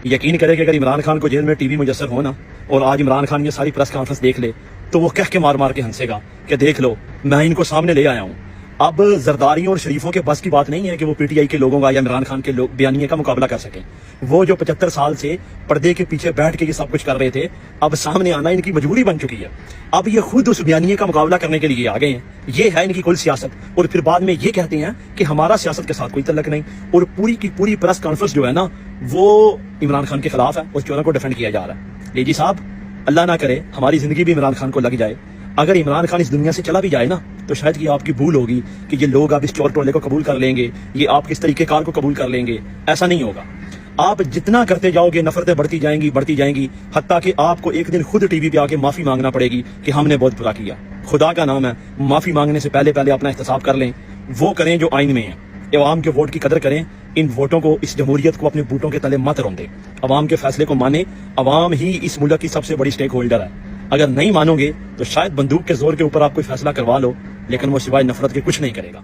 یقین کرے کہ اگر عمران خان کو جیل میں ٹی وی میسر ہو نا اور آج عمران خان یہ ساری پریس کانفرنس دیکھ لے تو وہ کہہ کے مار مار کے ہنسے گا کہ دیکھ لو میں ان کو سامنے لے آیا ہوں۔ اب زرداریوں اور شریفوں کے بس کی بات نہیں ہے کہ وہ پی ٹی آئی کے لوگوں کا یا عمران خان کے بیانیے کا مقابلہ کر سکیں۔ وہ جو 75 سال سے پردے کے پیچھے بیٹھ کے یہ سب کچھ کر رہے تھے، اب سامنے آنا ان کی مجبوری بن چکی ہے۔ اب یہ خود اس بیانیے کا مقابلہ کرنے کے لیے آ گئے ہیں۔ یہ ہے ان کی کل سیاست، اور پھر بعد میں یہ کہتے ہیں کہ ہمارا سیاست کے ساتھ کوئی تعلق نہیں، اور پوری کی پوری پریس کانفرنس جو ہے نا وہ عمران خان کے خلاف ہے، اس چوروں کو ڈیفینڈ کیا جا رہا ہے۔ لیجی صاحب، اللہ نہ کرے ہماری زندگی بھی عمران خان کو لگ جائے، اگر عمران خان اس دنیا سے چلا بھی جائے نا تو شاید یہ آپ کی بھول ہوگی کہ یہ لوگ اب اس چور ٹولے کو قبول کر لیں گے، یہ آپ کس طریقے کار کو قبول کر لیں گے۔ ایسا نہیں ہوگا۔ آپ جتنا کرتے جاؤ گے نفرتیں بڑھتی جائیں گی، حتیٰ کہ آپ کو ایک دن خود ٹی وی پہ آ کے معافی مانگنا پڑے گی کہ ہم نے بہت برا کیا۔ خدا کا نام ہے، معافی مانگنے سے پہلے اپنا احتساب کر لیں، وہ کریں جو آئین میں ہے۔ عوام کے ووٹ کی قدر کریں، ان ووٹوں کو، اس جمہوریت کو اپنے بوٹوں کے تلے مت روندیں، عوام کے فیصلے کو مانیں۔ عوام ہی اس ملک کی سب سے بڑی سٹیک ہولڈر ہے۔ اگر نہیں مانو گے تو شاید بندوق کے زور کے اوپر آپ کوئی فیصلہ کروا لو، لیکن وہ سوائے نفرت کے کچھ نہیں کرے گا۔